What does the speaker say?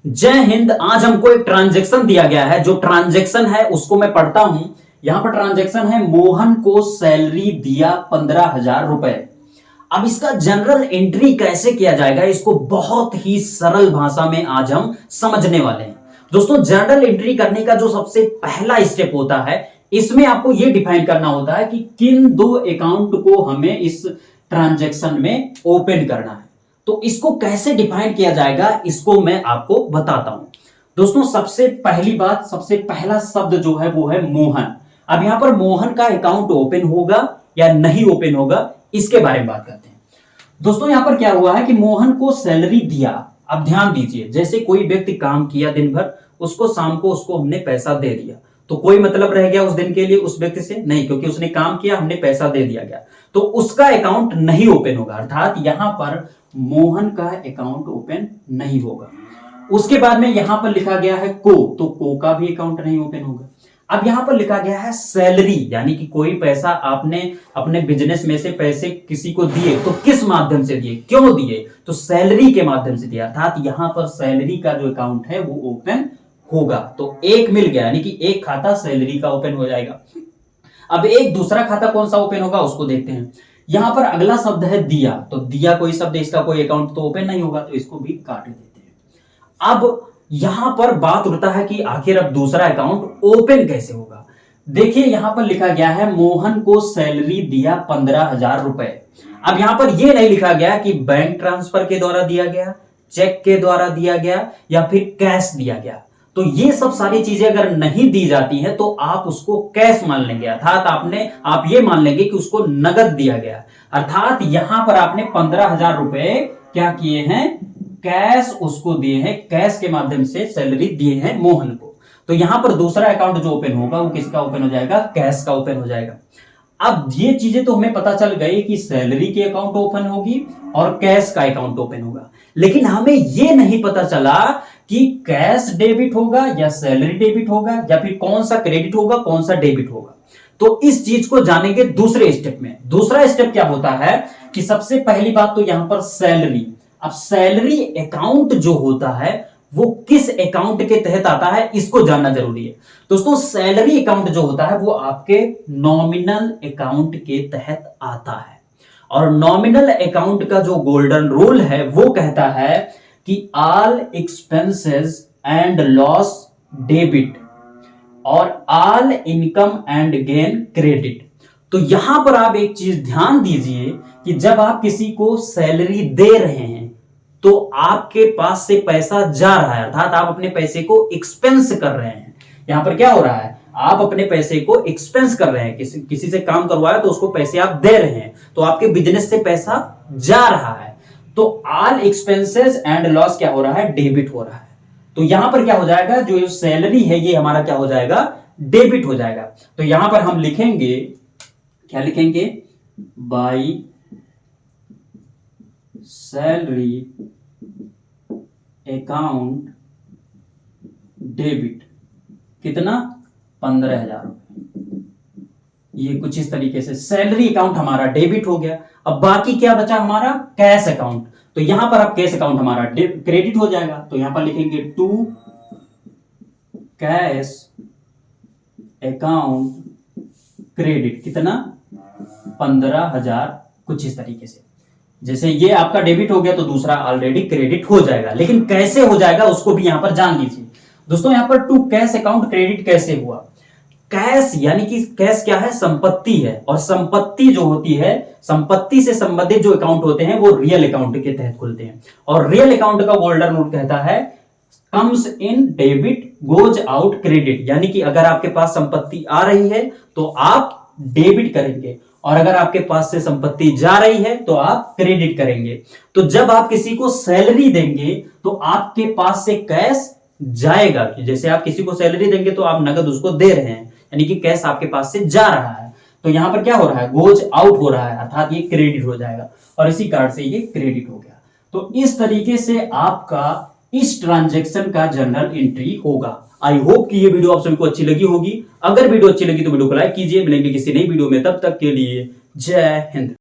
जय हिंद। आज हमको एक ट्रांजैक्शन दिया गया है। जो ट्रांजैक्शन है उसको मैं पढ़ता हूं। यहां पर ट्रांजैक्शन है, मोहन को सैलरी दिया 15,000 रुपए। अब इसका जनरल एंट्री कैसे किया जाएगा, इसको बहुत ही सरल भाषा में आज हम समझने वाले हैं। दोस्तों, जर्नल एंट्री करने का जो सबसे पहला स्टेप होता है, इसमें आपको यह डिफाइन करना होता है कि किन दो अकाउंट को हमें इस ट्रांजैक्शन में ओपन करना है। तो इसको कैसे डिफाइन किया जाएगा, इसको मैं आपको बताता हूं। दोस्तों, सबसे पहली बात, सबसे पहला शब्द जो है वो है मोहन। अब यहां पर मोहन का अकाउंट ओपन होगा या नहीं ओपन होगा, इसके बारे में बात करते हैं। दोस्तों, यहां पर क्या हुआ है कि मोहन को सैलरी दिया। अब ध्यान दीजिए, जैसे कोई व्यक्ति काम किया दिन भर, उसको शाम को उसको हमने पैसा दे दिया, तो कोई मतलब रह गया उस दिन के लिए उस व्यक्ति से? नहीं, क्योंकि उसने काम किया, हमने पैसा दे दिया गया, तो उसका अकाउंट नहीं ओपन होगा। अर्थात यहां पर मोहन का अकाउंट ओपन नहीं होगा। उसके बाद में यहां पर लिखा गया है को, तो को का भी अकाउंट नहीं ओपन होगा। अब यहां पर लिखा गया है सैलरी, यानी कि कोई पैसा आपने अपने बिजनेस में से पैसे किसी को दिए, तो किस माध्यम से दिए, क्यों दिए, तो सैलरी के माध्यम से दिया। अर्थात यहां पर सैलरी का जो अकाउंट है वो ओपन होगा। तो एक मिल गया, यानी कि एक खाता सैलरी का ओपन हो जाएगा। अब एक दूसरा खाता कौन सा ओपन होगा उसको देखते हैं। यहां पर अगला शब्द है दिया, तो दिया कोई शब्द, इसका कोई अकाउंट तो ओपन नहीं होगा, तो इसको भी काट देते हैं। अब यहां पर बात उठता है कि आखिर अब दूसरा अकाउंट ओपन कैसे होगा। देखिए, यहां पर लिखा गया है मोहन को सैलरी दिया 15,000 रुपए। अब यहां पर यह नहीं लिखा गया कि बैंक ट्रांसफर के द्वारा दिया गया, चेक के द्वारा दिया गया या फिर कैश दिया गया। तो ये सब सारी चीजें अगर नहीं दी जाती हैं तो आप उसको कैश मान लेंगे। अर्थात आप ये मान लेंगे कि उसको नगद दिया गया। अर्थात यहां पर आपने 15,000 रुपए क्या किए हैं, कैश उसको दिए हैं, कैश के माध्यम से सैलरी दिए हैं मोहन को। तो यहां पर दूसरा अकाउंट जो ओपन होगा वो किसका ओपन हो जाएगा, कैश का ओपन हो जाएगा। अब ये चीजें तो हमें पता चल गई कि सैलरी के अकाउंट ओपन होगी और कैश का अकाउंट ओपन होगा, लेकिन हमें यह नहीं पता चला कि कैश डेबिट होगा या सैलरी डेबिट होगा या फिर कौन सा क्रेडिट होगा कौन सा डेबिट होगा। तो इस चीज को जानेंगे दूसरे स्टेप में। दूसरा स्टेप क्या होता है कि सबसे पहली बात तो यहां पर सैलरी। अब सैलरी अकाउंट जो होता है वो किस अकाउंट के तहत आता है, इसको जानना जरूरी है। दोस्तों, सैलरी अकाउंट जो होता है वो आपके नॉमिनल अकाउंट के तहत आता है। और नॉमिनल अकाउंट का जो गोल्डन रूल है वो कहता है कि all expenses and loss debit और all income and gain credit. तो यहां पर आप एक चीज ध्यान दीजिए कि जब आप किसी को सैलरी दे रहे हैं तो आपके पास से पैसा जा रहा है, अर्थात आप अपने पैसे को एक्सपेंस कर रहे हैं। यहां पर क्या हो रहा है, आप अपने पैसे को एक्सपेंस कर रहे हैं। किसी से काम करवाया तो उसको पैसे आप दे रहे हैं, तो आपके बिजनेस से पैसा जा रहा है। तो ऑल एक्सपेंसेस एंड लॉस क्या हो रहा है, डेबिट हो रहा है। तो यहां पर क्या हो जाएगा, जो सैलरी है ये हमारा क्या हो जाएगा, डेबिट हो जाएगा। तो यहां पर हम लिखेंगे, क्या लिखेंगे, बाई सैलरी अकाउंट डेबिट, कितना, 15,000 रुपए। ये कुछ इस तरीके से सैलरी अकाउंट हमारा डेबिट हो गया। अब बाकी क्या बचा हमारा, कैश अकाउंट। तो यहां पर अब कैश अकाउंट हमारा क्रेडिट हो जाएगा। तो यहां पर लिखेंगे टू कैश अकाउंट क्रेडिट, कितना, 15,000, कुछ इस तरीके से। जैसे ये आपका डेबिट हो गया तो दूसरा ऑलरेडी क्रेडिट हो जाएगा, लेकिन कैसे हो जाएगा उसको भी यहां पर जान लीजिए। दोस्तों, यहां पर टू कैश अकाउंट क्रेडिट कैसे हुआ। कैश यानी कि कैश क्या है, संपत्ति है, और संपत्ति जो होती है, संपत्ति से संबंधित जो अकाउंट होते हैं वो रियल अकाउंट के तहत खुलते हैं। और रियल अकाउंट का गोल्डन रूल कहता है comes in debit goes out credit, यानी कि अगर आपके पास संपत्ति आ रही है तो आप डेबिट करेंगे, और अगर आपके पास से संपत्ति जा रही है तो आप क्रेडिट करेंगे। तो जब आप किसी को सैलरी देंगे तो आपके पास से कैश जाएगा, कि जैसे आप किसी को सैलरी देंगे तो आप नगद उसको दे रहे हैं, यानी कि कैश आपके पास से जा रहा है। तो यहां पर क्या हो रहा है, गोज आउट हो रहा है, अर्थात ये क्रेडिट हो जाएगा, और इसी कारण से ये क्रेडिट हो गया। तो इस तरीके से आपका इस ट्रांजैक्शन का जर्नल एंट्री होगा। आई होप कि ये वीडियो आप सभी को अच्छी लगी होगी। अगर वीडियो अच्छी लगी तो वीडियो को लाइक कीजिए। मिलेंगे किसी नई वीडियो में, तब तक के लिए जय हिंद।